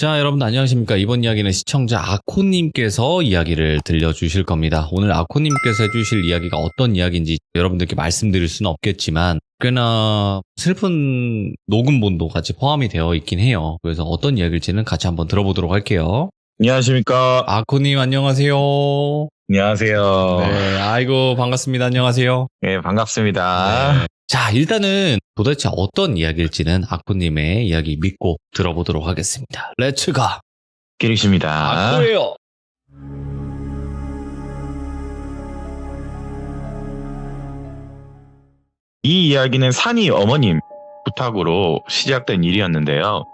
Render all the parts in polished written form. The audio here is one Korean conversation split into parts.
자, 여러분 안녕하십니까. 이번 이야기는 시청자 아코님께서 이야기를 들려주실 겁니다. 오늘 아코님께서 해주실 이야기가 어떤 이야기인지 여러분들께 말씀드릴 수는 없겠지만 꽤나 슬픈 녹음본도 같이 포함이 되어 있긴 해요. 그래서 어떤 이야기일지는 같이 한번 들어보도록 할게요. 안녕하십니까. 아코님 안녕하세요. 안녕하세요. 네, 아이고 반갑습니다. 안녕하세요. 네, 반갑습니다. 네. 자, 일단은 도대체 어떤 이야기일지는 아코님의 이야기 믿고 들어보도록 하겠습니다. 렛츠 가! 기릭십니다. 아코예요! 이 이야기는 산이 어머님 부탁으로 시작된 일이었는데요.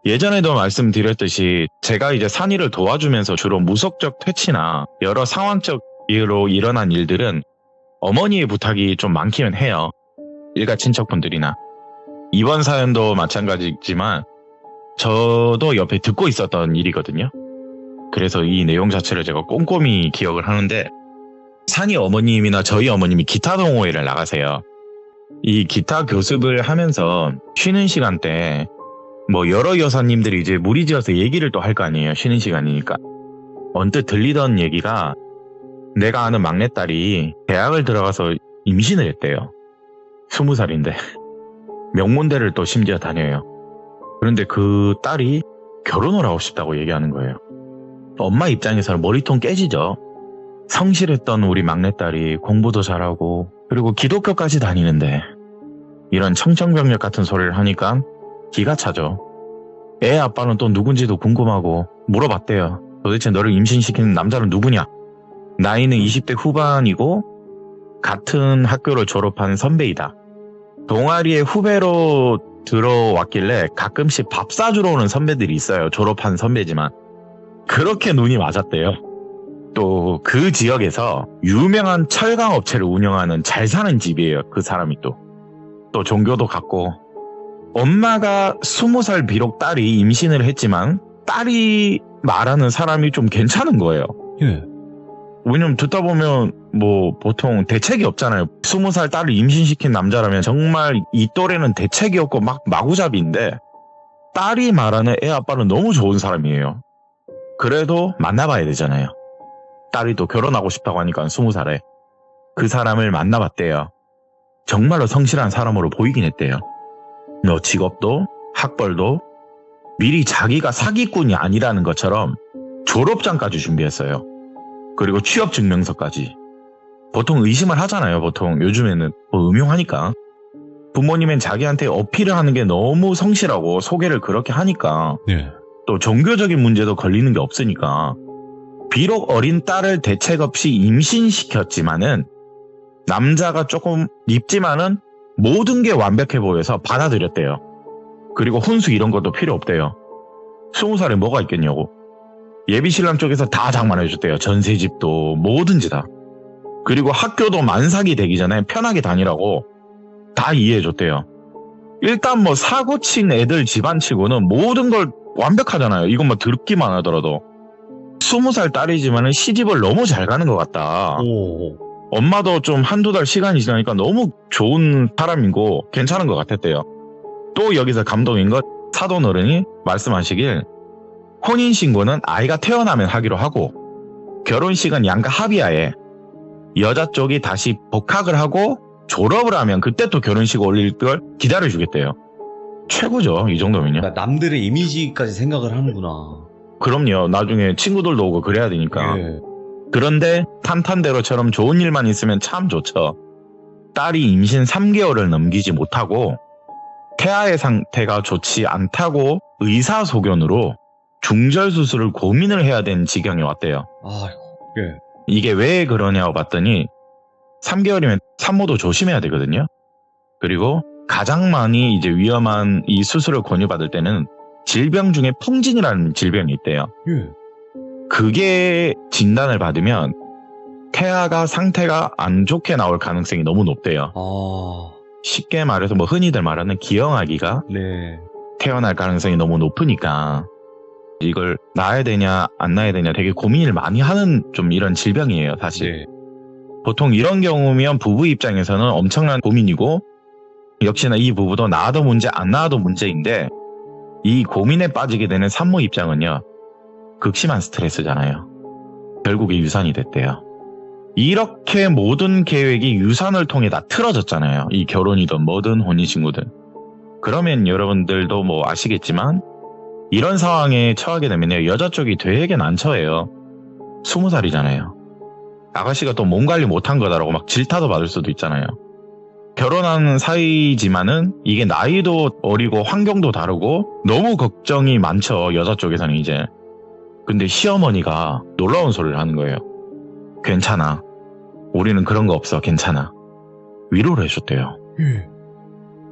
예전에도 말씀드렸듯이 제가 이제 산이를 도와주면서 주로 무속적 퇴치나 여러 상황적 이유로 일어난 일들은 어머니의 부탁이 좀 많기는 해요. 일가 친척분들이나. 이번 사연도 마찬가지지만 저도 옆에 듣고 있었던 일이거든요. 그래서 이 내용 자체를 제가 꼼꼼히 기억을 하는데, 산이 어머님이나 저희 어머님이 기타 동호회를 나가세요. 이 기타 교습을 하면서 쉬는 시간대 뭐 여러 여사님들이 이제 무리지어서 얘기를 또 할 거 아니에요. 쉬는 시간이니까. 언뜻 들리던 얘기가 내가 아는 막내딸이 대학을 들어가서 임신을 했대요. 20살인데 명문대를 또 심지어 다녀요. 그런데 그 딸이 결혼을 하고 싶다고 얘기하는 거예요. 엄마 입장에서는 머리통 깨지죠. 성실했던 우리 막내딸이 공부도 잘하고 그리고 기독교까지 다니는데 이런 청천벽력 같은 소리를 하니까 기가 차죠. 애 아빠는 또 누군지도 궁금하고 물어봤대요. 도대체 너를 임신시키는 남자는 누구냐? 나이는 20대 후반이고 같은 학교를 졸업한 선배이다. 동아리에 후배로 들어왔길래 가끔씩 밥 사주러 오는 선배들이 있어요. 졸업한 선배지만. 그렇게 눈이 맞았대요. 또 그 지역에서 유명한 철강 업체를 운영하는 잘 사는 집이에요. 그 사람이 또 종교도 같고. 엄마가 20살 비록 딸이 임신을 했지만 딸이 말하는 사람이 좀 괜찮은 거예요. 예. 왜냐면 듣다 보면 뭐 보통 대책이 없잖아요. 20살 딸을 임신시킨 남자라면 정말 이 또래는 대책이 없고 막 마구잡이인데 딸이 말하는 애 아빠는 너무 좋은 사람이에요. 그래도 만나봐야 되잖아요. 딸이 또 결혼하고 싶다고 하니까 20살에 그 사람을 만나봤대요. 정말로 성실한 사람으로 보이긴 했대요. 직업도 학벌도 미리 자기가 사기꾼이 아니라는 것처럼 졸업장까지 준비했어요. 그리고 취업증명서까지. 보통 의심을 하잖아요. 보통 요즘에는 뭐 음흉하니까. 부모님은 자기한테 어필을 하는 게 너무 성실하고 소개를 그렇게 하니까 예. 또 종교적인 문제도 걸리는 게 없으니까 비록 어린 딸을 대책 없이 임신시켰지만은 남자가 조금 밉지만은 모든 게 완벽해 보여서 받아들였대요. 그리고 혼수 이런 것도 필요 없대요. 20살에 뭐가 있겠냐고. 예비신랑 쪽에서 다 장만해줬대요. 전세집도 뭐든지 다. 그리고 학교도 만삭이 되기 전에 편하게 다니라고 다 이해해줬대요. 일단 뭐 사고친 애들 집안치고는 모든 걸 완벽하잖아요. 이건 뭐 듣기만 하더라도. 20살 딸이지만은 시집을 너무 잘 가는 것 같다. 오. 엄마도 좀 한두 달 시간이 지나니까 너무 좋은 사람이고 괜찮은 것 같았대요. 또 여기서 감동인 것, 사돈 어른이 말씀하시길 혼인신고는 아이가 태어나면 하기로 하고 결혼식은 양가 합의하에 여자 쪽이 다시 복학을 하고 졸업을 하면 그때 또 결혼식 올릴 걸 기다려주겠대요. 최고죠. 이 정도면요. 그러니까 남들의 이미지까지 생각을 하는구나. 그럼요. 나중에 친구들도 오고 그래야 되니까. 예. 그런데 탄탄대로처럼 좋은 일만 있으면 참 좋죠. 딸이 임신 3개월을 넘기지 못하고 태아의 상태가 좋지 않다고 의사소견으로 중절수술을 고민을 해야 되는 지경이 왔대요. 아이고. 예. 이게 왜 그러냐고 봤더니 3개월이면 산모도 조심해야 되거든요. 그리고 가장 많이 이제 위험한 이 수술을 권유받을 때는 질병 중에 풍진이라는 질병이 있대요. 예. 그게 진단을 받으면 태아가 상태가 안 좋게 나올 가능성이 너무 높대요. 아. 쉽게 말해서 뭐 흔히들 말하는 기형아기가 네. 태어날 가능성이 너무 높으니까 이걸 낳아야 되냐 안 낳아야 되냐 되게 고민을 많이 하는 좀 이런 질병이에요, 사실. 네. 보통 이런 경우면 부부 입장에서는 엄청난 고민이고 역시나 이 부부도 낳아도 문제 안 낳아도 문제인데 이 고민에 빠지게 되는 산모 입장은요. 극심한 스트레스잖아요. 결국에 유산이 됐대요. 이렇게 모든 계획이 유산을 통해 다 틀어졌잖아요. 이 결혼이든 뭐든 혼인신고든. 그러면 여러분들도 뭐 아시겠지만 이런 상황에 처하게 되면요. 여자 쪽이 되게 난처해요. 20살이잖아요. 아가씨가 또 몸 관리 못한 거다라고 막 질타도 받을 수도 있잖아요. 결혼한 사이지만은 이게 나이도 어리고 환경도 다르고 너무 걱정이 많죠. 여자 쪽에서는 이제. 근데 시어머니가 놀라운 소리를 하는 거예요. 괜찮아. 우리는 그런 거 없어. 괜찮아. 위로를 해줬대요.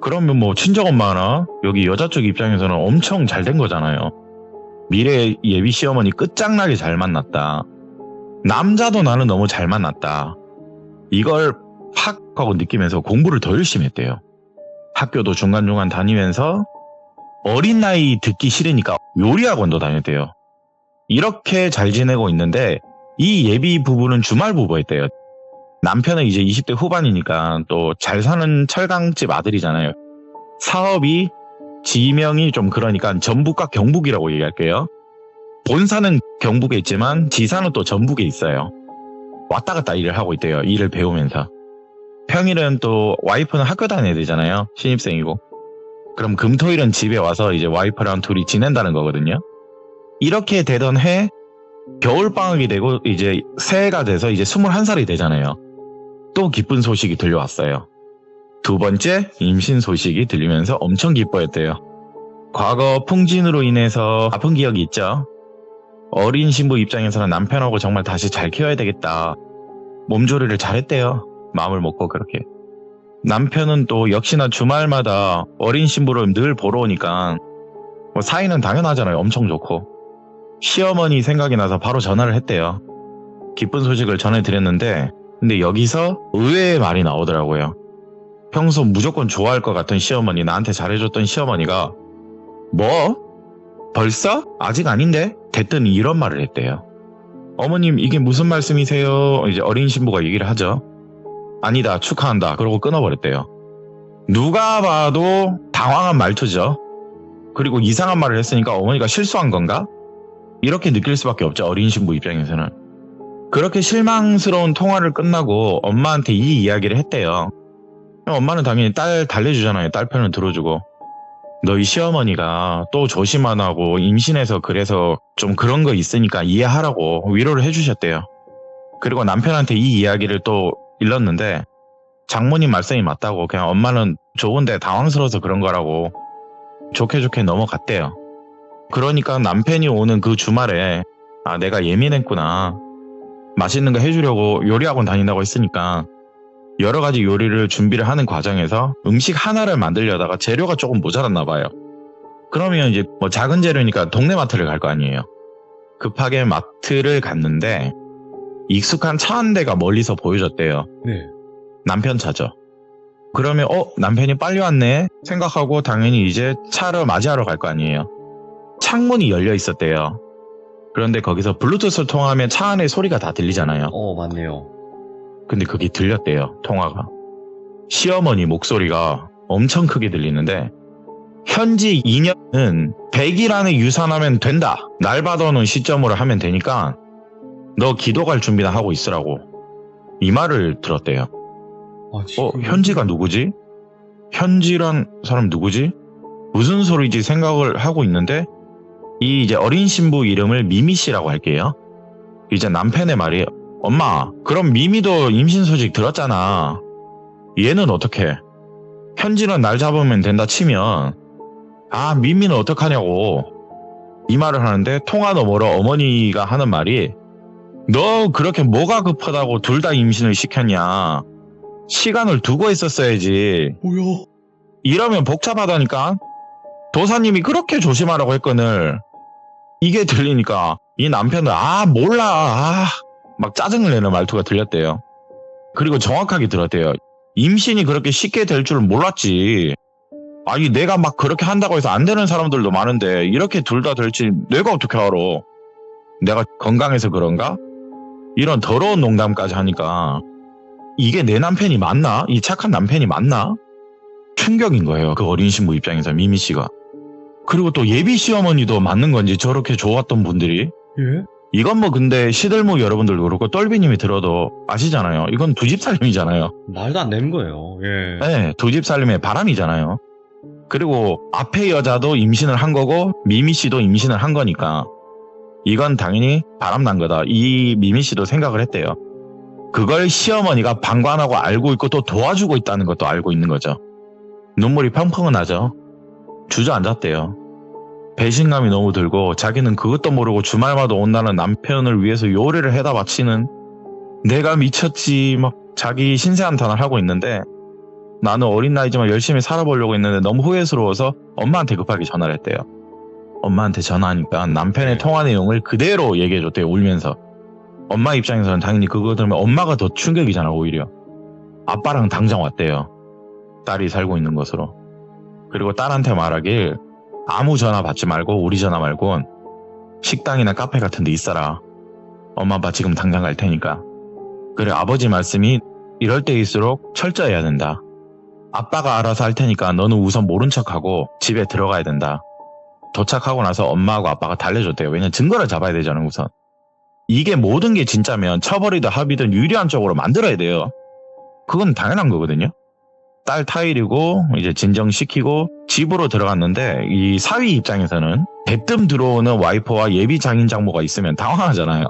그러면 뭐 친정엄마나 여기 여자 쪽 입장에서는 엄청 잘 된 거잖아요. 미래 예비 시어머니 끝장나게 잘 만났다. 남자도 나는 너무 잘 만났다. 이걸 팍 하고 느끼면서 공부를 더 열심히 했대요. 학교도 중간중간 다니면서 어린 나이 듣기 싫으니까 요리학원도 다녔대요. 이렇게 잘 지내고 있는데 이 예비 부부는 주말 부부였대요. 남편은 이제 20대 후반이니까 또 잘 사는 철강집 아들이잖아요. 사업이 지명이 좀 그러니까 전북과 경북이라고 얘기할게요. 본사는 경북에 있지만 지사는 또 전북에 있어요. 왔다 갔다 일을 하고 있대요. 일을 배우면서. 평일은 또 와이프는 학교 다녀야 되잖아요. 신입생이고. 그럼 금토일은 집에 와서 이제 와이프랑 둘이 지낸다는 거거든요. 이렇게 되던 해 겨울방학이 되고 이제 새해가 돼서 이제 21살이 되잖아요. 또 기쁜 소식이 들려왔어요. 두 번째 임신 소식이 들리면서 엄청 기뻐했대요. 과거 풍진으로 인해서 아픈 기억이 있죠. 어린 신부 입장에서는 남편하고 정말 다시 잘 키워야 되겠다. 몸조리를 잘했대요. 마음을 먹고 그렇게. 남편은 또 역시나 주말마다 어린 신부를 늘 보러 오니까 뭐 사이는 당연하잖아요. 엄청 좋고. 시어머니 생각이 나서 바로 전화를 했대요. 기쁜 소식을 전해드렸는데 근데 여기서 의외의 말이 나오더라고요. 평소 무조건 좋아할 것 같은 시어머니, 나한테 잘해줬던 시어머니가 뭐? 벌써? 아직 아닌데? 됐더니 이런 말을 했대요. 어머님 이게 무슨 말씀이세요? 이제 어린 신부가 얘기를 하죠. 아니다, 축하한다. 그러고 끊어버렸대요. 누가 봐도 당황한 말투죠. 그리고 이상한 말을 했으니까 어머니가 실수한 건가? 이렇게 느낄 수밖에 없죠. 어린 신부 입장에서는. 그렇게 실망스러운 통화를 끝나고 엄마한테 이 이야기를 했대요. 엄마는 당연히 딸 달래주잖아요. 딸 편을 들어주고. 너희 시어머니가 또 조심 안 하고 임신해서 그래서 좀 그런 거 있으니까 이해하라고 위로를 해주셨대요. 그리고 남편한테 이 이야기를 또 일렀는데 장모님 말씀이 맞다고 그냥 엄마는 좋은데 당황스러워서 그런 거라고 좋게 넘어갔대요. 그러니까 남편이 오는 그 주말에 아 내가 예민했구나. 맛있는 거 해주려고 요리학원 다닌다고 했으니까 여러 가지 요리를 준비를 하는 과정에서 음식 하나를 만들려다가 재료가 조금 모자랐나 봐요. 그러면 이제 뭐 작은 재료니까 동네 마트를 갈 거 아니에요. 급하게 마트를 갔는데 익숙한 차 한 대가 멀리서 보여졌대요. 네. 남편 차죠. 그러면 남편이 빨리 왔네 생각하고 당연히 이제 차를 맞이하러 갈 거 아니에요. 창문이 열려 있었대요. 그런데 거기서 블루투스를 통하면 차 안에 소리가 다 들리잖아요. 맞네요. 근데 그게 들렸대요. 통화가. 시어머니 목소리가 엄청 크게 들리는데 현지 2년은 100일 안에 유산하면 된다. 날 받아오는 시점으로 하면 되니까 너 기도 갈 준비나 하고 있으라고. 이 말을 들었대요. 현지가 누구지? 현지란 사람 누구지? 무슨 소리지 생각을 하고 있는데 이 이제 어린 신부 이름을 미미 씨라고 할게요. 이제 남편의 말이 엄마 그럼 미미도 임신 소식 들었잖아. 얘는 어떻게? 현지는 날 잡으면 된다 치면 아 미미는 어떡하냐고 이 말을 하는데 통화 너머로 어머니가 하는 말이 너 그렇게 뭐가 급하다고 둘 다 임신을 시켰냐. 시간을 두고 했었어야지. 뭐야? 이러면 복잡하다니까. 도사님이 그렇게 조심하라고 했거늘. 이게 들리니까 이 남편은 몰라 막 짜증을 내는 말투가 들렸대요. 그리고 정확하게 들었대요. 임신이 그렇게 쉽게 될 줄은 몰랐지. 아니 내가 막 그렇게 한다고 해서 안 되는 사람들도 많은데 이렇게 둘 다 될지 내가 어떻게 알아. 내가 건강해서 그런가? 이런 더러운 농담까지 하니까 이게 내 남편이 맞나? 이 착한 남편이 맞나? 충격인 거예요. 그 어린 신부 입장에서 미미 씨가. 그리고 또 예비 시어머니도 맞는 건지 저렇게 좋았던 분들이. 예? 이건 뭐 근데 시들무 여러분들도 그렇고 똘비님이 들어도 아시잖아요. 이건 두 집 살림이잖아요. 말도 안 되는 거예요. 예. 네, 두 집 살림의 바람이잖아요. 그리고 앞에 여자도 임신을 한 거고 미미 씨도 임신을 한 거니까 이건 당연히 바람난 거다. 이 미미 씨도 생각을 했대요. 그걸 시어머니가 방관하고 알고 있고 또 도와주고 있다는 것도 알고 있는 거죠. 눈물이 펑펑은 나죠. 주저앉았대요. 배신감이 너무 들고 자기는 그것도 모르고 주말마다 온다는 남편을 위해서 요리를 해다 바치는 내가 미쳤지 막 자기 신세한탄을 하고 있는데 나는 어린 나이지만 열심히 살아보려고 했는데 너무 후회스러워서 엄마한테 급하게 전화를 했대요. 엄마한테 전화하니까 남편의 통화 내용을 그대로 얘기해줬대요. 울면서. 엄마 입장에서는 당연히 그거 들으면 엄마가 더 충격이잖아 오히려. 아빠랑 당장 왔대요. 딸이 살고 있는 것으로. 그리고 딸한테 말하길 아무 전화 받지 말고 우리 전화 말고 식당이나 카페 같은 데 있어라. 엄마 아빠 지금 당장 갈 테니까. 그래 아버지 말씀이 이럴 때일수록 철저해야 된다. 아빠가 알아서 할 테니까 너는 우선 모른 척하고 집에 들어가야 된다. 도착하고 나서 엄마하고 아빠가 달래줬대요. 왜냐면 증거를 잡아야 되잖아요 우선. 이게 모든 게 진짜면 처벌이든 합의든 유리한 쪽으로 만들어야 돼요. 그건 당연한 거거든요. 딸 타일이고 이제 진정시키고 집으로 들어갔는데 이 사위 입장에서는 대뜸 들어오는 와이퍼와 예비 장인 장모가 있으면 당황하잖아요.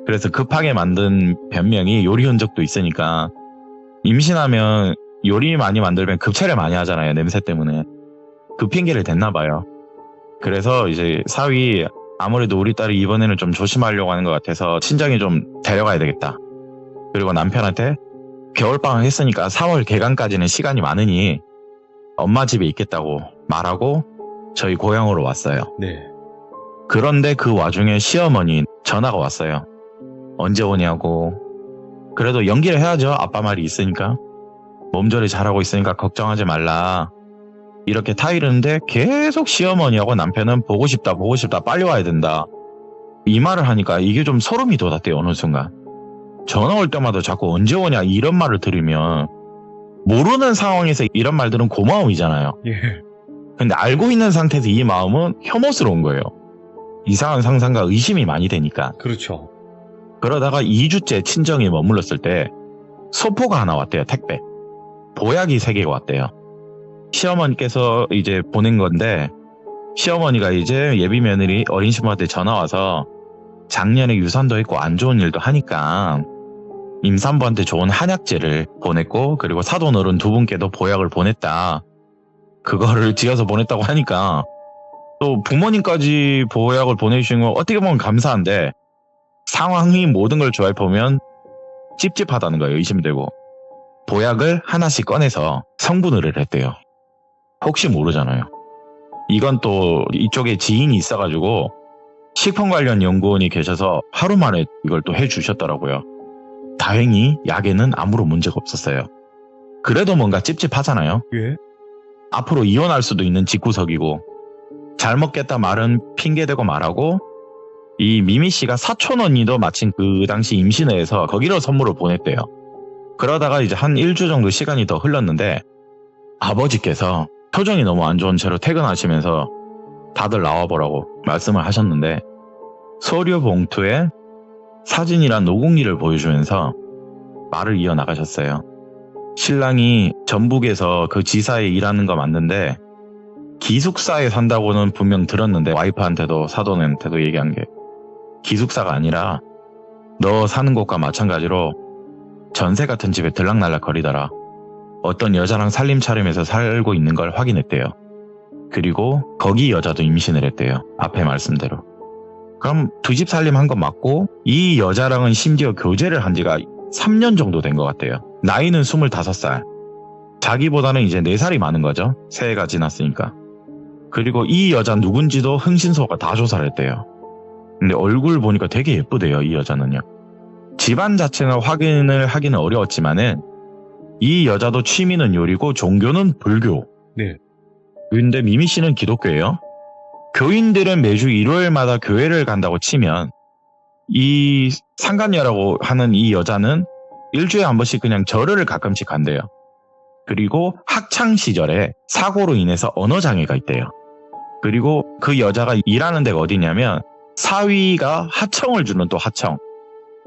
그래서 급하게 만든 변명이 요리 흔적도 있으니까 임신하면 요리 많이 만들면 급체를 많이 하잖아요. 냄새 때문에. 그 핑계를 댔나 봐요. 그래서 이제 사위 아무래도 우리 딸이 이번에는 좀 조심하려고 하는 것 같아서 친정에 좀 데려가야 되겠다. 그리고 남편한테 겨울방학 했으니까 4월 개강까지는 시간이 많으니 엄마 집에 있겠다고 말하고 저희 고향으로 왔어요. 네. 그런데 그 와중에 시어머니 전화가 왔어요. 언제 오냐고. 그래도 연기를 해야죠. 아빠 말이 있으니까. 몸조리 잘하고 있으니까 걱정하지 말라. 이렇게 타이르는데 계속 시어머니하고 남편은 보고 싶다 빨리 와야 된다. 이 말을 하니까 이게 좀 소름이 돋았대요. 어느 순간. 전화 올 때마다 자꾸 언제 오냐 이런 말을 들으면 모르는 상황에서 이런 말들은 고마움이잖아요. 예. 근데 알고 있는 상태에서 이 마음은 혐오스러운 거예요. 이상한 상상과 의심이 많이 되니까. 그렇죠. 그러다가 2주째 친정에 머물렀을 때 소포가 하나 왔대요. 택배. 보약이 3개가 왔대요. 시어머니께서 이제 보낸 건데 시어머니가 이제 예비 며느리 어린 신부한테 전화 와서 작년에 유산도 했고 안 좋은 일도 하니까 임산부한테 좋은 한약재를 보냈고 그리고 사돈어른 2분께도 보약을 보냈다. 그거를 지어서 보냈다고 하니까 또 부모님까지 보약을 보내주신 건 어떻게 보면 감사한데 상황이 모든 걸 조합해보면 찝찝하다는 거예요. 의심이 되고. 보약을 하나씩 꺼내서 성분을 했대요. 혹시 모르잖아요. 이건 또 이쪽에 지인이 있어가지고 식품 관련 연구원이 계셔서 하루 만에 이걸 또 해주셨더라고요. 다행히 약에는 아무런 문제가 없었어요. 그래도 뭔가 찝찝하잖아요. 예. 앞으로 이혼할 수도 있는 집구석이고 잘 먹겠다 말은 핑계대고 말하고 이 미미 씨가 사촌 언니도 마침 그 당시 임신을 해서 거기로 선물을 보냈대요. 그러다가 이제 한 1주 정도 시간이 더 흘렀는데 아버지께서 표정이 너무 안 좋은 채로 퇴근하시면서 다들 나와보라고 말씀을 하셨는데 서류 봉투에 사진이랑 노국리를 보여주면서 말을 이어나가셨어요. 신랑이 전북에서 그 지사에 일하는 거 맞는데 기숙사에 산다고는 분명 들었는데 와이프한테도 사돈한테도 얘기한 게 기숙사가 아니라 너 사는 곳과 마찬가지로 전세 같은 집에 들락날락 거리더라. 어떤 여자랑 살림 차림해서 살고 있는 걸 확인했대요. 그리고 거기 여자도 임신을 했대요. 앞에 말씀대로. 그럼 두 집 살림 한 건 맞고 이 여자랑은 심지어 교제를 한 지가 3년 정도 된 것 같대요. 나이는 25살. 자기보다는 이제 4살이 많은 거죠. 새해가 지났으니까. 그리고 이 여자 누군지도 흥신소가 다 조사를 했대요. 근데 얼굴 보니까 되게 예쁘대요. 이 여자는요. 집안 자체는 확인을 하기는 어려웠지만은 이 여자도 취미는 요리고 종교는 불교. 네. 근데 미미 씨는 기독교예요. 교인들은 매주 일요일마다 교회를 간다고 치면 이 상간녀라고 하는 이 여자는 일주일에 한 번씩 그냥 절을 가끔씩 간대요. 그리고 학창 시절에 사고로 인해서 언어장애가 있대요. 그리고 그 여자가 일하는 데가 어디냐면 사위가 하청을 주는 또 하청.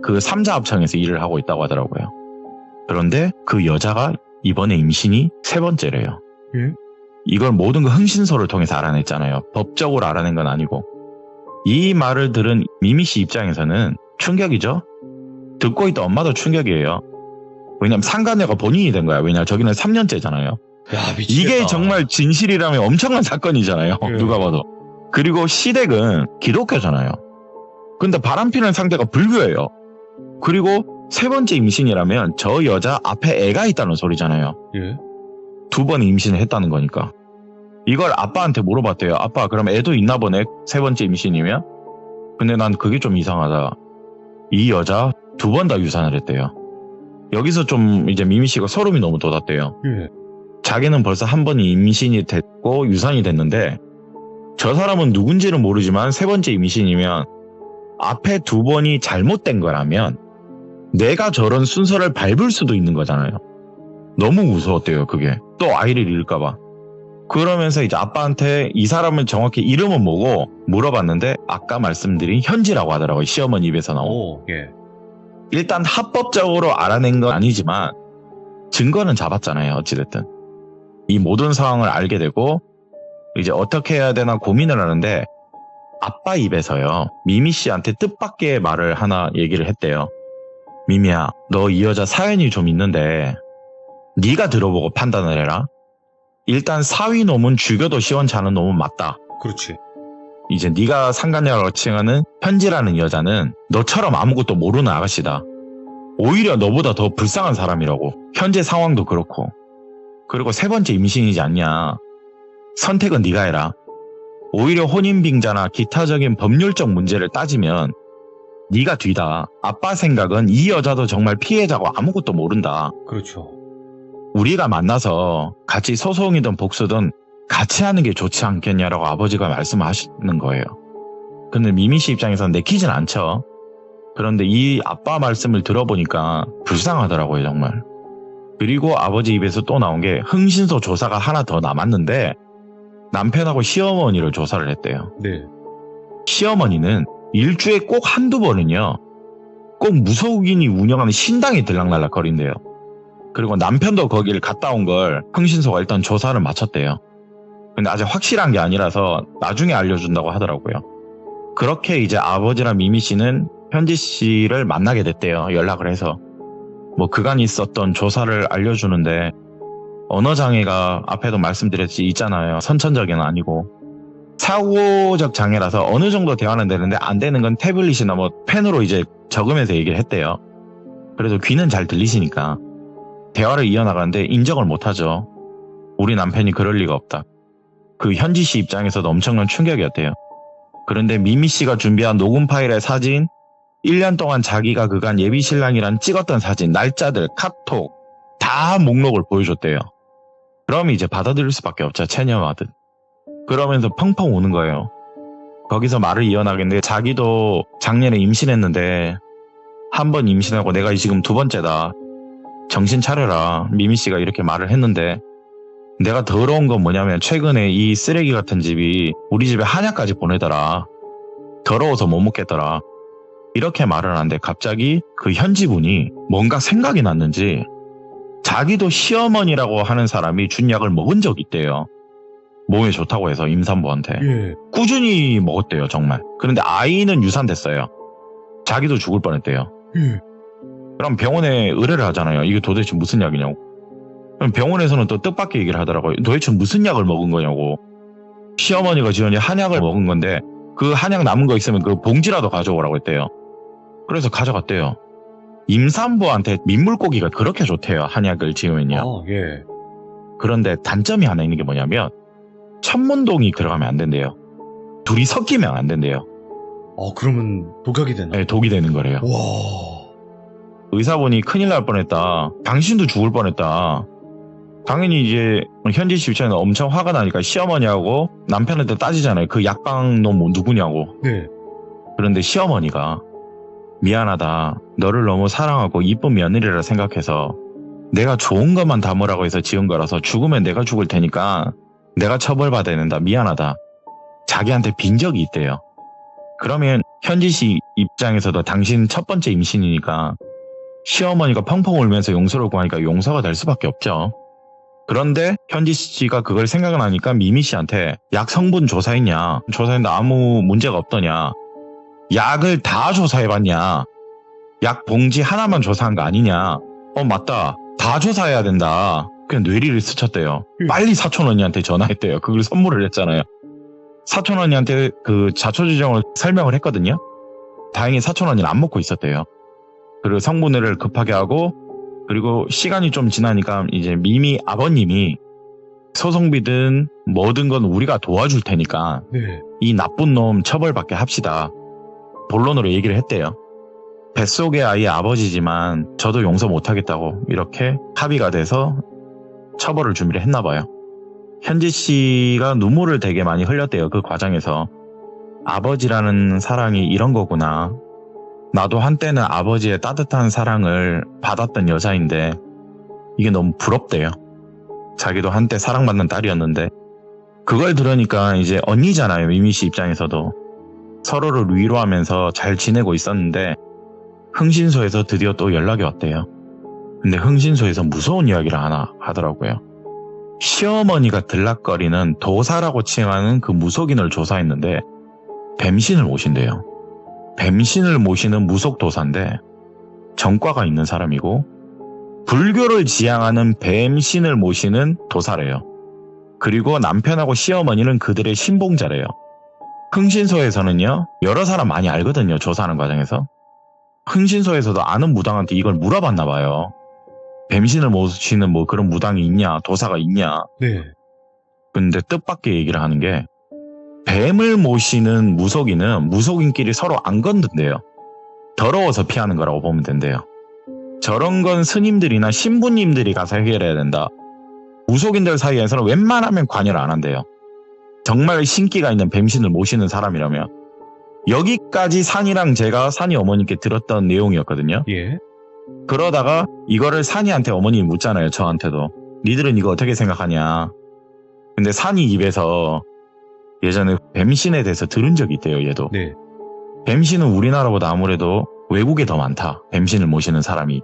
그 삼자합청에서 일을 하고 있다고 하더라고요. 그런데 그 여자가 이번에 임신이 3번째래요. 예? 이걸 모든 거 흥신소를 통해서 알아냈잖아요. 법적으로 알아낸 건 아니고. 이 말을 들은 미미 씨 입장에서는 충격이죠. 듣고 있던 엄마도 충격이에요. 왜냐면 상간녀가 본인이 된 거야. 왜냐면 저기는 3년째잖아요. 야, 미치겠다. 이게 정말 진실이라면 엄청난 사건이잖아요. 예. 누가 봐도. 그리고 시댁은 기독교잖아요. 근데 바람피는 상대가 불교예요. 그리고 3번째 임신이라면 저 여자 앞에 애가 있다는 소리잖아요. 예? 2번 임신을 했다는 거니까. 이걸 아빠한테 물어봤대요. 아빠, 그럼 애도 있나 보네? 3번째 임신이면? 근데 난 그게 좀 이상하다. 이 여자 2번 다 유산을 했대요. 여기서 좀 이제 미미 씨가 소름이 너무 돋았대요. 예. 자기는 벌써 1번이 임신이 됐고 유산이 됐는데 저 사람은 누군지는 모르지만 3번째 임신이면 앞에 2번이 잘못된 거라면 내가 저런 순서를 밟을 수도 있는 거잖아요. 너무 무서웠대요, 그게. 또 아이를 잃을까봐. 그러면서 이제 아빠한테 이 사람은 정확히 이름은 뭐고 물어봤는데 아까 말씀드린 현지라고 하더라고요. 시어머니 입에서 나온. 오, 예. 일단 합법적으로 알아낸 건 아니지만 증거는 잡았잖아요. 어찌됐든. 이 모든 상황을 알게 되고 이제 어떻게 해야 되나 고민을 하는데 아빠 입에서요. 미미 씨한테 뜻밖의 말을 하나 얘기를 했대요. 미미야, 너 이 여자 사연이 좀 있는데 네가 들어보고 판단을 해라. 일단 사위 놈은 죽여도 시원찮은 놈은 맞다. 그렇지. 이제 네가 상간녀라고 칭하는 현지라는 여자는 너처럼 아무것도 모르는 아가씨다. 오히려 너보다 더 불쌍한 사람이라고. 현재 상황도 그렇고. 그리고 3번째 임신이지 않냐. 선택은 네가 해라. 오히려 혼인빙자나 기타적인 법률적 문제를 따지면 네가 뒤다. 아빠 생각은 이 여자도 정말 피해자고 아무것도 모른다. 그렇죠. 우리가 만나서 같이 소송이든 복수든 같이 하는 게 좋지 않겠냐라고 아버지가 말씀하시는 거예요. 근데 미미 씨 입장에서는 내키진 않죠. 그런데 이 아빠 말씀을 들어보니까 불쌍하더라고요, 정말. 그리고 아버지 입에서 또 나온 게 흥신소 조사가 하나 더 남았는데 남편하고 시어머니를 조사를 했대요. 네. 시어머니는 일주에 꼭 한두 번은요. 꼭 무속인이 운영하는 신당에 들락날락 거린대요. 그리고 남편도 거기를 갔다 온 걸 흥신소가 일단 조사를 마쳤대요. 근데 아직 확실한 게 아니라서 나중에 알려준다고 하더라고요. 그렇게 이제 아버지랑 미미 씨는 현지 씨를 만나게 됐대요. 연락을 해서. 뭐 그간 있었던 조사를 알려주는데 언어장애가 앞에도 말씀드렸지 있잖아요. 선천적인 아니고 사고적 장애라서 어느 정도 대화는 되는데 안 되는 건 태블릿이나 뭐 펜으로 이제 적으면서 얘기를 했대요. 그래도 귀는 잘 들리시니까 대화를 이어나가는데 인정을 못하죠. 우리 남편이 그럴 리가 없다. 그 현지 씨 입장에서도 엄청난 충격이었대요. 그런데 미미 씨가 준비한 녹음 파일의 사진, 1년 동안 자기가 그간 예비신랑이랑 찍었던 사진, 날짜들, 카톡 다 목록을 보여줬대요. 그럼 이제 받아들일 수밖에 없죠. 체념하듯. 그러면서 펑펑 우는 거예요. 거기서 말을 이어나겠는데 자기도 작년에 임신했는데 1번 임신하고 내가 지금 2번째다. 정신 차려라. 미미 씨가 이렇게 말을 했는데 내가 더러운 건 뭐냐면 최근에 이 쓰레기 같은 집이 우리 집에 한약까지 보내더라. 더러워서 못 먹겠더라. 이렇게 말을 하는데 갑자기 그 현지분이 뭔가 생각이 났는지 자기도 시어머니라고 하는 사람이 준 약을 먹은 적이 있대요. 몸에 좋다고 해서 임산부한테. 예. 꾸준히 먹었대요, 정말. 그런데 아이는 유산됐어요. 자기도 죽을 뻔했대요. 예. 그럼 병원에 의뢰를 하잖아요. 이게 도대체 무슨 약이냐고. 그럼 병원에서는 또 뜻밖의 얘기를 하더라고요. 도대체 무슨 약을 먹은 거냐고. 시어머니가 지원이 한약을 먹은 건데 그 한약 남은 거 있으면 그 봉지라도 가져오라고 했대요. 그래서 가져갔대요. 임산부한테 민물고기가 그렇게 좋대요. 한약을 지으면요. 아, 예. 그런데 단점이 하나 있는 게 뭐냐면 천문동이 들어가면 안 된대요. 둘이 섞이면 안 된대요. 그러면 독약이 되나? 네, 독이 되는 거래요. 와. 의사분이 큰일 날 뻔했다. 당신도 죽을 뻔했다. 당연히 이제 현지 씨 입장에서 엄청 화가 나니까 시어머니하고 남편한테 따지잖아요. 그 약방 놈 누구냐고. 네. 그런데 시어머니가 미안하다. 너를 너무 사랑하고 이쁜 며느리라 생각해서 내가 좋은 것만 담으라고 해서 지은 거라서 죽으면 내가 죽을 테니까 내가 처벌받아야 된다. 미안하다. 자기한테 빈 적이 있대요. 그러면 현지 씨 입장에서도 당신 첫 번째 임신이니까 시어머니가 펑펑 울면서 용서를 구하니까 용서가 될 수밖에 없죠. 그런데 현지 씨가 그걸 생각나니까 미미 씨한테 약 성분 조사했냐? 조사했는데 아무 문제가 없더냐? 약을 다 조사해봤냐? 약 봉지 하나만 조사한 거 아니냐? 맞다. 다 조사해야 된다. 그냥 뇌리를 스쳤대요. 빨리 사촌 언니한테 전화했대요. 그걸 선물을 했잖아요. 사촌 언니한테 그 자초지종을 설명을 했거든요. 다행히 사촌 언니는 안 먹고 있었대요. 그리고 성분을 급하게 하고, 그리고 시간이 좀 지나니까 이제 미미 아버님이 소송비든 뭐든 건 우리가 도와줄 테니까 네. 이 나쁜 놈 처벌받게 합시다. 본론으로 얘기를 했대요. 뱃속의 아이의 아버지지만 저도 용서 못하겠다고 이렇게 합의가 돼서 처벌을 준비를 했나 봐요. 현지 씨가 눈물을 되게 많이 흘렸대요. 그 과정에서. 아버지라는 사랑이 이런 거구나. 나도 한때는 아버지의 따뜻한 사랑을 받았던 여자인데 이게 너무 부럽대요. 자기도 한때 사랑받는 딸이었는데. 그걸 들으니까 이제 언니잖아요. 미미 씨 입장에서도. 서로를 위로하면서 잘 지내고 있었는데 흥신소에서 드디어 또 연락이 왔대요. 근데 흥신소에서 무서운 이야기를 하나 하더라고요. 시어머니가 들락거리는 도사라고 칭하는 그 무속인을 조사했는데 뱀신을 모신대요. 뱀신을 모시는 무속도사인데 전과가 있는 사람이고 불교를 지향하는 뱀신을 모시는 도사래요. 그리고 남편하고 시어머니는 그들의 신봉자래요. 흥신소에서는요, 여러 사람 많이 알거든요. 조사하는 과정에서. 흥신소에서도 아는 무당한테 이걸 물어봤나 봐요. 뱀신을 모시는 뭐 그런 무당이 있냐, 도사가 있냐. 네. 근데 뜻밖의 얘기를 하는 게 뱀을 모시는 무속인은 무속인끼리 서로 안 건든대요. 더러워서 피하는 거라고 보면 된대요. 저런 건 스님들이나 신부님들이 가서 해결해야 된다. 무속인들 사이에서는 웬만하면 관여를 안 한대요. 정말 신기가 있는 뱀신을 모시는 사람이라면. 여기까지 산이랑 제가 산이 어머니께 들었던 내용이었거든요. 예. 그러다가 이거를 산이한테 어머님이 묻잖아요. 저한테도. 니들은 이거 어떻게 생각하냐. 근데 산이 입에서 예전에 뱀신에 대해서 들은 적이 있대요. 얘도. 네. 뱀신은 우리나라보다 아무래도 외국에 더 많다. 뱀신을 모시는 사람이.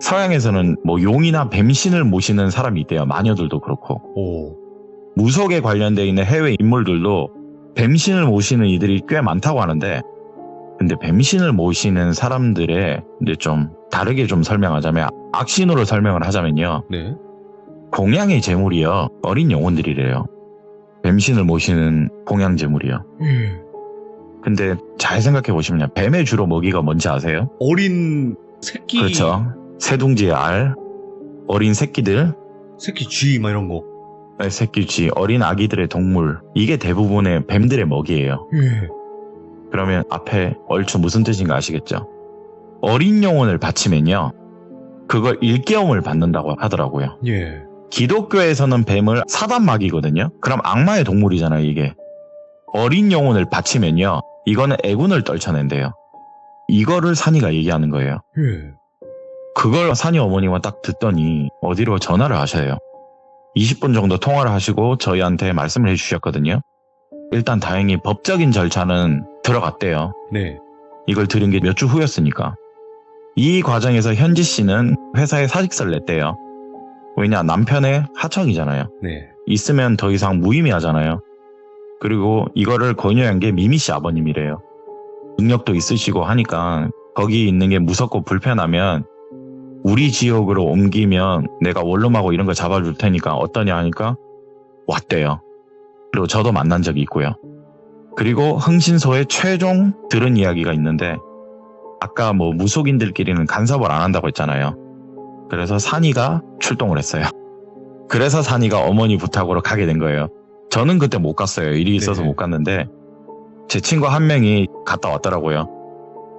서양에서는 뭐 용이나 뱀신을 모시는 사람이 있대요. 마녀들도 그렇고. 오. 무속에 관련되어 있는 해외 인물들도 뱀신을 모시는 이들이 꽤 많다고 하는데, 근데 뱀신을 모시는 사람들의 이제 좀 다르게 좀 설명하자면, 악신으로 설명을 하자면요. 네. 공양의 제물이요. 어린 영혼들이래요. 뱀신을 모시는 공양 제물이요. 근데 잘 생각해 보시면 뱀의 주로 먹이가 뭔지 아세요? 어린 새끼. 그렇죠. 새둥지의 알, 어린 새끼들, 새끼 쥐, 막 이런 거. 새끼쥐, 어린 아기들의 동물. 이게 대부분의 뱀들의 먹이예요. 예. 그러면 앞에 얼추 무슨 뜻인가 아시겠죠? 어린 영혼을 바치면요. 그걸 일깨움을 받는다고 하더라고요. 예. 기독교에서는 뱀을 사단마귀거든요. 그럼 악마의 동물이잖아요, 이게. 어린 영혼을 바치면요. 이거는 애군을 떨쳐낸대요. 이거를 산이가 얘기하는 거예요. 예. 그걸 산이 어머니가 딱 듣더니 어디로 전화를 하셔요. 20분 정도 통화를 하시고 저희한테 말씀을 해주셨거든요. 일단 다행히 법적인 절차는 들어갔대요. 네. 이걸 들은 게 몇 주 후였으니까. 이 과정에서 현지 씨는 회사에 사직서를 냈대요. 왜냐, 남편의 하청이잖아요. 네. 있으면 더 이상 무의미하잖아요. 그리고 이거를 권유한 게 미미 씨 아버님이래요. 능력도 있으시고 하니까 거기 있는 게 무섭고 불편하면 우리 지역으로 옮기면 내가 원룸하고 이런 거 잡아줄 테니까 어떠냐 하니까 왔대요. 그리고 저도 만난 적이 있고요. 그리고 흥신소에 최종 들은 이야기가 있는데, 아까 뭐 무속인들끼리는 간섭을 안 한다고 했잖아요. 그래서 산이가 출동을 했어요. 그래서 산이가 어머니 부탁으로 가게 된 거예요. 저는 그때 못 갔어요. 일이 있어서 네. 못 갔는데 제 친구 한 명이 갔다 왔더라고요.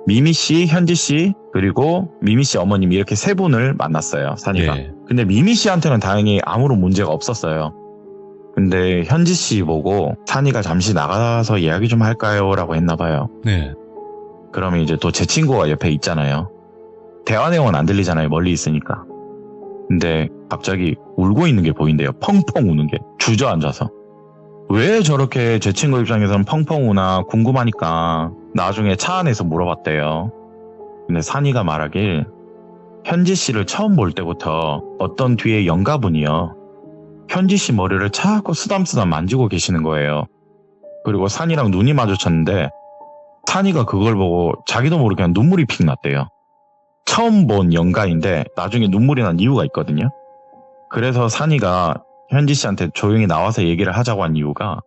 미미 씨, 현지 씨, 그리고 미미 씨 어머님 이렇게 세 분을 만났어요. 산이가. 네. 근데 미미 씨한테는 다행히 아무런 문제가 없었어요. 근데 현지 씨 보고 산이가 잠시 나가서 이야기 좀 할까요? 라고 했나 봐요. 네. 그러면 이제 또 제 친구가 옆에 있잖아요. 대화 내용은 안 들리잖아요. 멀리 있으니까. 근데 갑자기 울고 있는 게 보인대요. 펑펑 우는 게. 주저앉아서. 왜 저렇게 제 친구 입장에서는 펑펑 우나 궁금하니까 나중에 차 안에서 물어봤대요. 근데 산이가 말하길 현지 씨를 처음 볼 때부터 어떤 뒤에 영가분이요. 현지 씨 머리를 자꾸 쓰담쓰담 만지고 계시는 거예요. 그리고 산이랑 눈이 마주쳤는데 산이가 그걸 보고 자기도 모르게 그냥 눈물이 픽 났대요. 처음 본 영가인데 나중에 눈물이 난 이유가 있거든요. 그래서 산이가 현지 씨한테 조용히 나와서 얘기를 하자고 한 이유가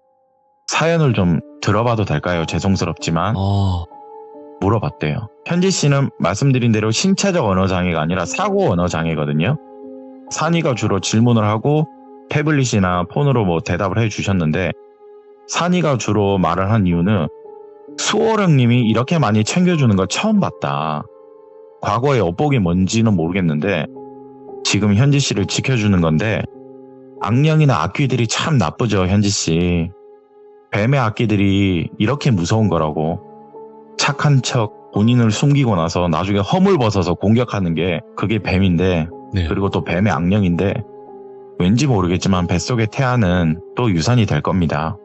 사연을 좀 들어봐도 될까요? 죄송스럽지만 물어봤대요. 현지 씨는 말씀드린 대로 신체적 언어장애가 아니라 사고 언어장애거든요. 산이가 주로 질문을 하고 태블릿이나 폰으로 뭐 대답을 해주셨는데 산이가 주로 말을 한 이유는 수호령님이 이렇게 많이 챙겨주는 걸 처음 봤다. 과거의 업복이 뭔지는 모르겠는데 지금 현지 씨를 지켜주는 건데 악령이나 악귀들이 참 나쁘죠, 현지 씨. 뱀의 악귀들이 이렇게 무서운 거라고. 착한 척 본인을 숨기고 나서 나중에 허물 벗어서 공격하는 게 그게 뱀인데 네. 그리고 또 뱀의 악령인데 왠지 모르겠지만 뱃속의 태아는 또 유산이 될 겁니다.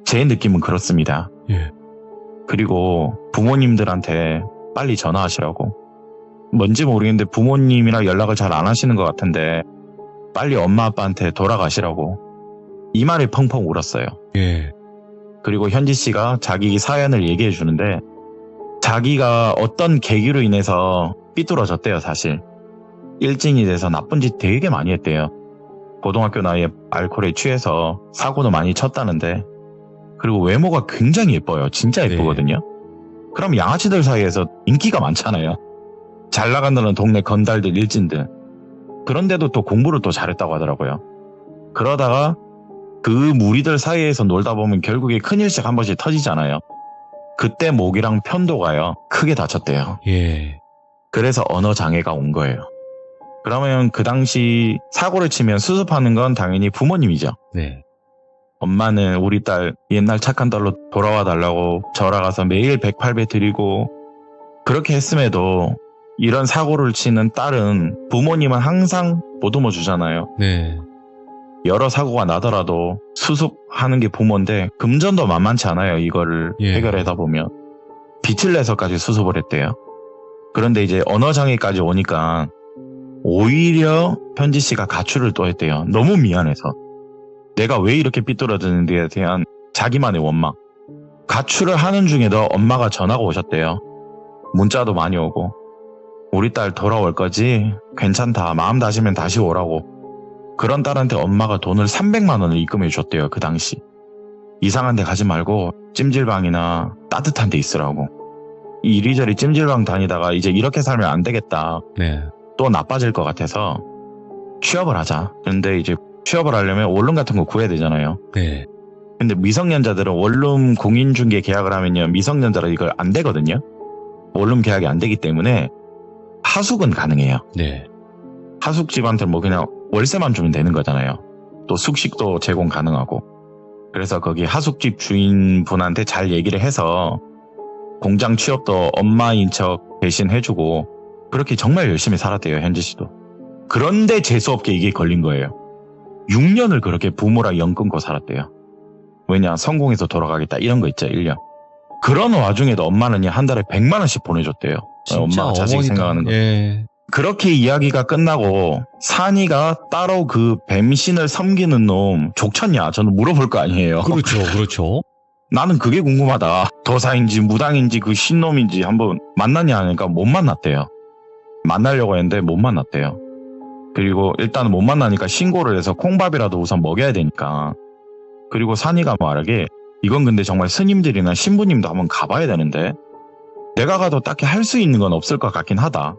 제 느낌은 그렇습니다. 예. 그리고 부모님들한테 빨리 전화하시라고. 뭔지 모르겠는데 부모님이랑 연락을 잘 안 하시는 것 같은데 빨리 엄마 아빠한테 돌아가시라고. 이 말에 펑펑 울었어요. 예. 그리고 현지 씨가 자기 사연을 얘기해 주는데 자기가 어떤 계기로 인해서 삐뚤어졌대요, 사실. 일진이 돼서 나쁜 짓 되게 많이 했대요. 고등학교 나이에 알코올에 취해서 사고도 많이 쳤다는데 그리고 외모가 굉장히 예뻐요. 진짜 예쁘거든요. 그럼 양아치들 사이에서 인기가 많잖아요. 잘 나간다는 동네 건달들, 일진들. 그런데도 또 공부를 또 잘했다고 하더라고요. 그러다가 그 무리들 사이에서 놀다 보면 결국에 큰일씩 한 번씩 터지잖아요. 그때 목이랑 편도가요. 크게 다쳤대요. 예. 그래서 언어 장애가 온 거예요. 그러면 그 당시 사고를 치면 수습하는 건 당연히 부모님이죠. 네. 엄마는 우리 딸 옛날 착한 딸로 돌아와 달라고 절하 가서 매일 108배 드리고 그렇게 했음에도 이런 사고를 치는 딸은 부모님은 항상 보듬어 주잖아요. 네. 여러 사고가 나더라도 수습하는 게 부모인데 금전도 만만치 않아요. 이거를 예. 해결하다 보면. 빚을 내서까지 수습을 했대요. 그런데 이제 언어장애까지 오니까 오히려 현지 씨가 가출을 또 했대요. 너무 미안해서. 내가 왜 이렇게 삐뚤어졌는지에 대한 자기만의 원망. 가출을 하는 중에도 엄마가 전화가 오셨대요. 문자도 많이 오고. 우리 딸 돌아올 거지? 괜찮다. 마음 다시면 다시 오라고. 그런 딸한테 엄마가 돈을 300만 원을 입금해 줬대요. 그 당시. 이상한 데 가지 말고 찜질방이나 따뜻한 데 있으라고. 이리저리 찜질방 다니다가 이제 이렇게 살면 안 되겠다. 네. 또 나빠질 것 같아서 취업을 하자. 근데 이제 취업을 하려면 원룸 같은 거 구해야 되잖아요. 네. 근데 미성년자들은 원룸 공인중개 계약을 하면요. 미성년자라 이걸 안 되거든요. 원룸 계약이 안 되기 때문에 하숙은 가능해요. 네. 하숙집한테 뭐 그냥 월세만 주면 되는 거잖아요. 또 숙식도 제공 가능하고. 그래서 거기 하숙집 주인분한테 잘 얘기를 해서 공장 취업도 엄마인 척 대신 해주고 그렇게 정말 열심히 살았대요. 현지 씨도. 그런데 재수없게 이게 걸린 거예요. 6년을 그렇게 부모랑 연 끊고 살았대요. 왜냐 성공해서 돌아가겠다 이런 거 있죠. 1년. 그런 와중에도 엄마는 한 달에 100만 원씩 보내줬대요. 진짜 엄마가 자식 어머니다. 생각하는 거. 예. 그렇게 이야기가 끝나고 산이가 따로 그 뱀신을 섬기는 놈 족쳤냐? 저는 물어볼 거 아니에요. 그렇죠. 그렇죠. 나는 그게 궁금하다. 도사인지 무당인지 그 신놈인지 한번 만났냐 하니까 못 만났대요. 만나려고 했는데 못 만났대요. 그리고 일단 못 만나니까 신고를 해서 콩밥이라도 우선 먹여야 되니까. 그리고 산이가 말하길 이건 근데 정말 스님들이나 신부님도 한번 가봐야 되는데 내가 가도 딱히 할 수 있는 건 없을 것 같긴 하다.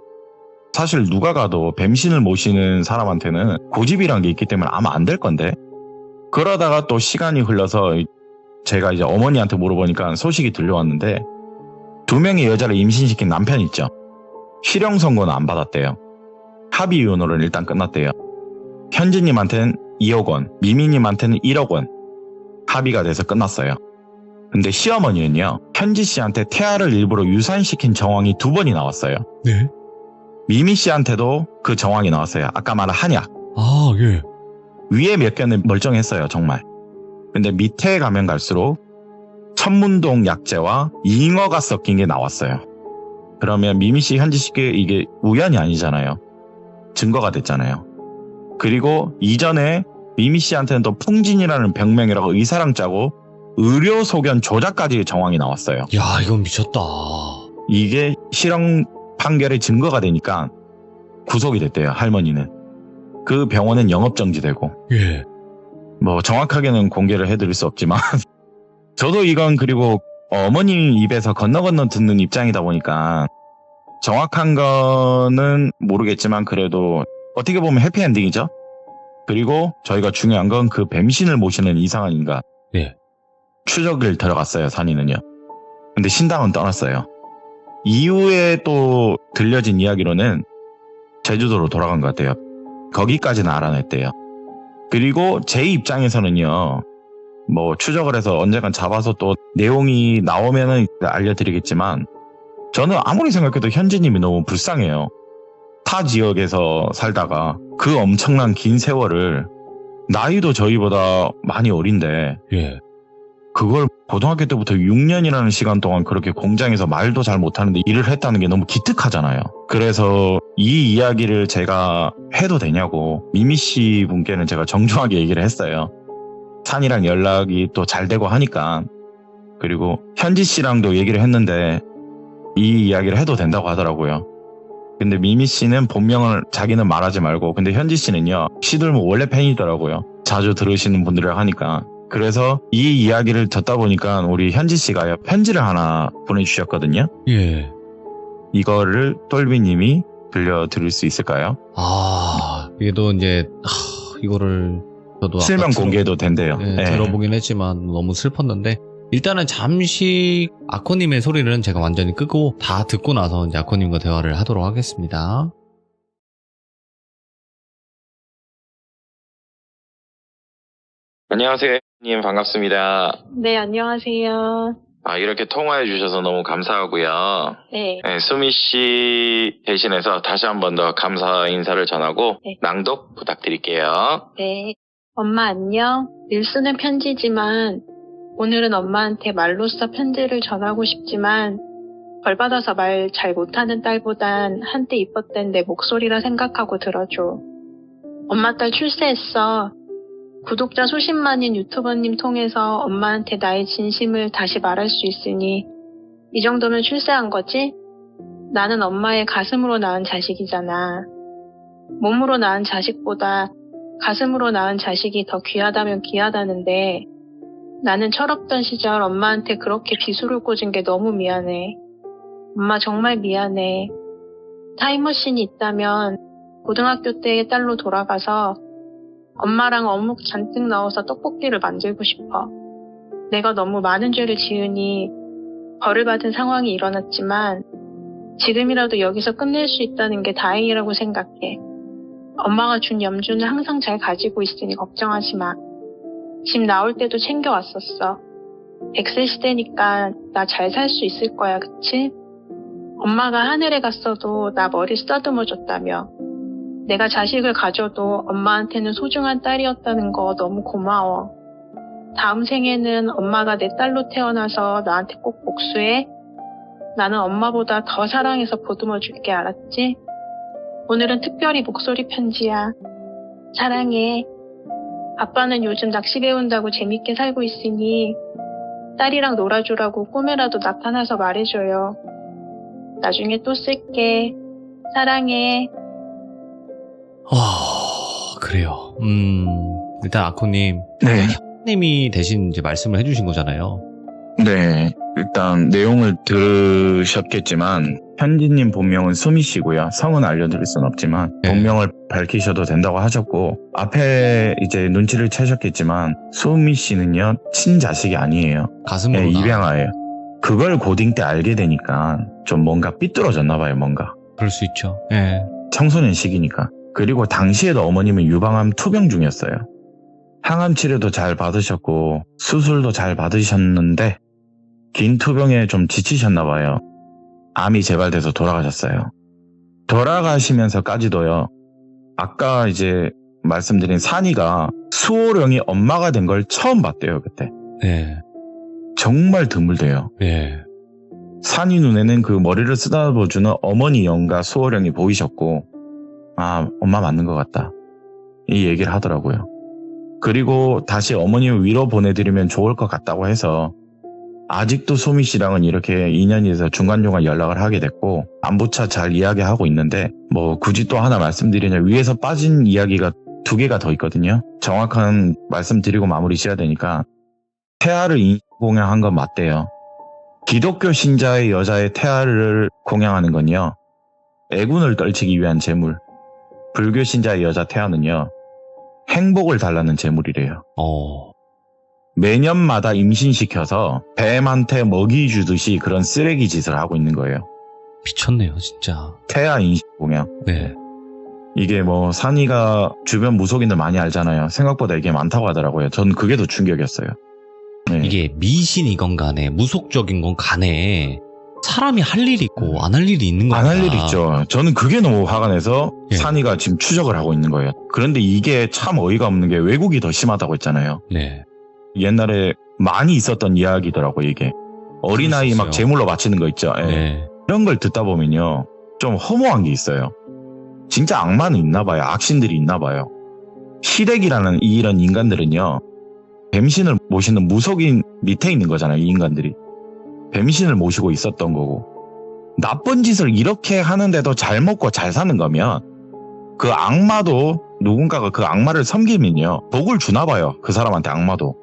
사실 누가 가도 뱀신을 모시는 사람한테는 고집이란 게 있기 때문에 아마 안 될 건데 그러다가 또 시간이 흘러서 제가 이제 어머니한테 물어보니까 소식이 들려왔는데 2명의 여자를 임신시킨 남편 있죠. 실형 선고는 안 받았대요. 합의이혼으로는 일단 끝났대요. 현지님한테는 2억 원, 미미님한테는 1억 원 합의가 돼서 끝났어요. 근데 시어머니는요. 현지 씨한테 태아를 일부러 유산시킨 정황이 2번이 나왔어요. 네. 미미 씨한테도 그 정황이 나왔어요. 아까 말한 한약. 아, 예. 위에 몇 개는 멀쩡했어요. 정말. 근데 밑에 가면 갈수록 천문동 약재와 잉어가 섞인 게 나왔어요. 그러면 미미 씨, 현지 씨께 이게 우연이 아니잖아요. 증거가 됐잖아요. 그리고 이전에 미미 씨한테는 또 풍진이라는 병명이라고 의사랑 짜고 의료 소견 조작까지 정황이 나왔어요. 야, 이건 미쳤다. 이게 실형 판결의 증거가 되니까 구속이 됐대요, 할머니는. 그 병원은 영업정지되고. 예. 뭐 정확하게는 공개를 해드릴 수 없지만 저도 이건 그리고 어머니 입에서 건너 듣는 입장이다 보니까 정확한 거는 모르겠지만 그래도 어떻게 보면 해피엔딩이죠. 그리고 저희가 중요한 건 그 뱀신을 모시는 이상한 인간. 예. 추적을 들어갔어요, 산이는요. 근데 신당은 떠났어요. 이후에 또 들려진 이야기로는 제주도로 돌아간 것 같아요. 거기까지는 알아냈대요. 그리고 제 입장에서는요, 뭐 추적을 해서 언젠간 잡아서 또 내용이 나오면은 알려드리겠지만 저는 아무리 생각해도 현지님이 너무 불쌍해요. 타 지역에서 살다가 그 엄청난 긴 세월을 나이도 저희보다 많이 어린데 예. 그걸 고등학교 때부터 6년이라는 시간 동안 그렇게 공장에서 말도 잘 못하는데 일을 했다는 게 너무 기특하잖아요. 그래서 이 이야기를 제가 해도 되냐고 미미 씨 분께는 제가 정중하게 얘기를 했어요. 산이랑 연락이 또 잘 되고 하니까. 그리고 현지 씨랑도 얘기를 했는데 이 이야기를 해도 된다고 하더라고요. 근데 미미 씨는 본명을 자기는 말하지 말고, 근데 현지 씨는요, 시들모 원래 팬이더라고요. 자주 들으시는 분들이랑 하니까. 그래서 이 이야기를 듣다 보니까 우리 현지 씨가 편지를 하나 보내주셨거든요. 예. 이거를 똘비님이 들려드릴 수 있을까요? 아, 이게 또 이제, 이거를 저도 아까 실명 공개도 된대요. 네, 네. 들어보긴 했지만 너무 슬펐는데, 일단은 잠시 아코님의 소리는 제가 완전히 끄고 다 듣고 나서 이제 아코님과 대화를 하도록 하겠습니다. 안녕하세요, 님 반갑습니다. 네, 안녕하세요. 이렇게 통화해 주셔서 너무 감사하고요. 네, 네, 수미 씨 대신해서 다시 한 번 더 감사 인사를 전하고 네. 낭독 부탁드릴게요. 네. 엄마 안녕. 늘 쓰는 편지지만 오늘은 엄마한테 말로써 편지를 전하고 싶지만 벌 받아서 말 잘 못하는 딸보단 한때 이뻤던 내 목소리라 생각하고 들어줘. 엄마 딸 출세했어. 구독자 수십만인 유튜버님 통해서 엄마한테 나의 진심을 다시 말할 수 있으니 이 정도면 출세한 거지? 나는 엄마의 가슴으로 낳은 자식이잖아. 몸으로 낳은 자식보다 가슴으로 낳은 자식이 더 귀하다면 귀하다는데 나는 철없던 시절 엄마한테 그렇게 비수를 꽂은 게 너무 미안해. 엄마 정말 미안해. 타임머신이 있다면 고등학교 때의 딸로 돌아가서 엄마랑 어묵 잔뜩 넣어서 떡볶이를 만들고 싶어. 내가 너무 많은 죄를 지으니 벌을 받은 상황이 일어났지만 지금이라도 여기서 끝낼 수 있다는 게 다행이라고 생각해. 엄마가 준 염주는 항상 잘 가지고 있으니 걱정하지 마. 집 나올 때도 챙겨왔었어. 100세 시대니까 나 잘 살 수 있을 거야, 그치? 엄마가 하늘에 갔어도 나 머리 쓰다듬어 줬다며. 내가 자식을 가져도 엄마한테는 소중한 딸이었다는 거 너무 고마워. 다음 생에는 엄마가 내 딸로 태어나서 나한테 꼭 복수해. 나는 엄마보다 더 사랑해서 보듬어 줄게, 알았지? 오늘은 특별히 목소리 편지야. 사랑해. 아빠는 요즘 낚시 배운다고 재밌게 살고 있으니 딸이랑 놀아주라고 꿈에라도 나타나서 말해줘요. 나중에 또 쓸게. 사랑해. 그래요. 일단 아코님, 네. 님이 대신 이제 말씀을 해주신 거잖아요. 네. 일단 내용을 들으셨겠지만 현지님 본명은 수미 씨고요. 성은 알려드릴 순 없지만 네. 본명을 밝히셔도 된다고 하셨고 앞에 이제 눈치를 채셨겠지만 수미 씨는요 친자식이 아니에요. 가슴으로 네, 나. 입양아예요. 그걸 고딩 때 알게 되니까 좀 뭔가 삐뚤어졌나 봐요. 뭔가 그럴 수 있죠. 예. 청소년 시기니까. 그리고 당시에도 어머님은 유방암 투병 중이었어요. 항암 치료도 잘 받으셨고 수술도 잘 받으셨는데 긴 투병에 좀 지치셨나 봐요. 암이 재발돼서 돌아가셨어요. 돌아가시면서까지도요. 아까 이제 말씀드린 산이가 수호령이 엄마가 된 걸 처음 봤대요, 그때. 네. 정말 드물대요. 네. 산이 눈에는 그 머리를 쓰다보주는 어머니 영가 수호령이 보이셨고, 아, 엄마 맞는 것 같다. 이 얘기를 하더라고요. 그리고 다시 어머님을 위로 보내드리면 좋을 것 같다고 해서 아직도 소미 씨랑은 이렇게 인연이 돼서 중간중간 연락을 하게 됐고 안부차 잘 이야기하고 있는데 뭐 굳이 또 하나 말씀드리냐 위에서 빠진 이야기가 2개가 더 있거든요. 정확한 말씀드리고 마무리 지어야 되니까 태아를 공양한 건 맞대요. 기독교 신자의 여자의 태아를 공양하는 건요. 애군을 떨치기 위한 제물. 불교 신자의 여자 태아는요. 행복을 달라는 제물이래요. 매년마다 임신시켜서 뱀한테 먹이 주듯이 그런 쓰레기 짓을 하고 있는 거예요. 미쳤네요, 진짜. 태아 인식 공양. 네. 이게 뭐 산이가 주변 무속인들 많이 알잖아요. 생각보다 이게 많다고 하더라고요. 전 그게 더 충격이었어요. 네. 이게 미신이건 간에 무속적인 건 간에 사람이 할 일이 있고 안 할 일이 있는 거야. 안 할 일 있죠. 저는 그게 너무 화가 나서 예. 산이가 지금 추적을 하고 있는 거예요. 그런데 이게 참 어이가 없는 게 외국이 더 심하다고 했잖아요. 네. 옛날에 많이 있었던 이야기더라고요, 이게. 어린아이 막 제물로 바치는 거 있죠. 예. 네. 이런 걸 듣다 보면요. 좀 허무한 게 있어요. 진짜 악마는 있나 봐요. 악신들이 있나 봐요. 시댁이라는 이런 인간들은요. 뱀신을 모시는 무속인 밑에 있는 거잖아요. 이 인간들이. 뱀신을 모시고 있었던 거고. 나쁜 짓을 이렇게 하는데도 잘 먹고 잘 사는 거면 그 악마도 누군가가 그 악마를 섬기면요. 복을 주나 봐요. 그 사람한테 악마도.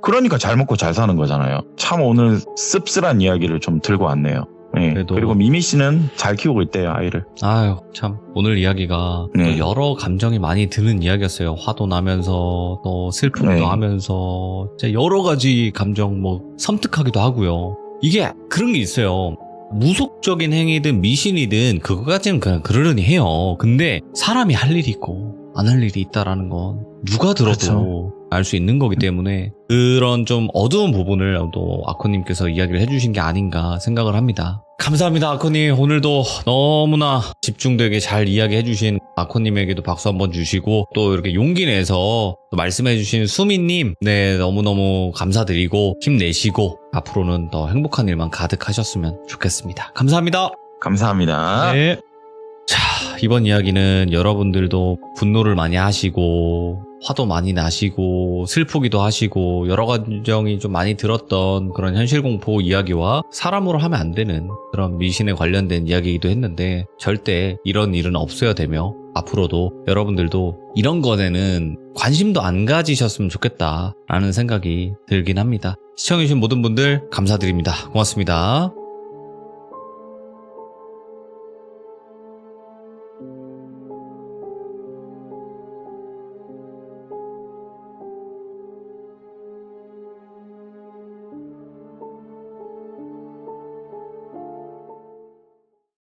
그러니까 잘 먹고 잘 사는 거잖아요. 참 오늘 씁쓸한 이야기를 좀 들고 왔네요. 네. 그래도- 그리고 미미 씨는 잘 키우고 있대요, 아이를. 아유, 참. 오늘 이야기가 네. 또 여러 감정이 많이 드는 이야기였어요. 화도 나면서, 또 슬픔도 네. 하면서, 진짜 여러 가지 감정, 섬뜩하기도 하고요. 이게 그런 게 있어요. 무속적인 행위든 미신이든 그거까지는 그냥 그러려니 해요. 근데 사람이 할 일이 있고 안 할 일이 있다라는 건 누가 들어도 그렇죠. 알 수 있는 거기 때문에 그런 좀 어두운 부분을 또 아코님께서 이야기를 해주신 게 아닌가 생각을 합니다. 감사합니다, 아코님. 오늘도 너무나 집중되게 잘 이야기해주신 아코님에게도 박수 한번 주시고 또 이렇게 용기 내서 또 말씀해주신 수미님, 네, 너무너무 감사드리고 힘내시고 앞으로는 더 행복한 일만 가득하셨으면 좋겠습니다. 감사합니다. 감사합니다. 네. 자, 이번 이야기는 여러분들도 분노를 많이 하시고 화도 많이 나시고 슬프기도 하시고 여러 감정이 좀 많이 들었던 그런 현실공포 이야기와 사람으로 하면 안 되는 그런 미신에 관련된 이야기이기도 했는데 절대 이런 일은 없어야 되며 앞으로도 여러분들도 이런 것에는 관심도 안 가지셨으면 좋겠다라는 생각이 들긴 합니다. 시청해주신 모든 분들 감사드립니다. 고맙습니다.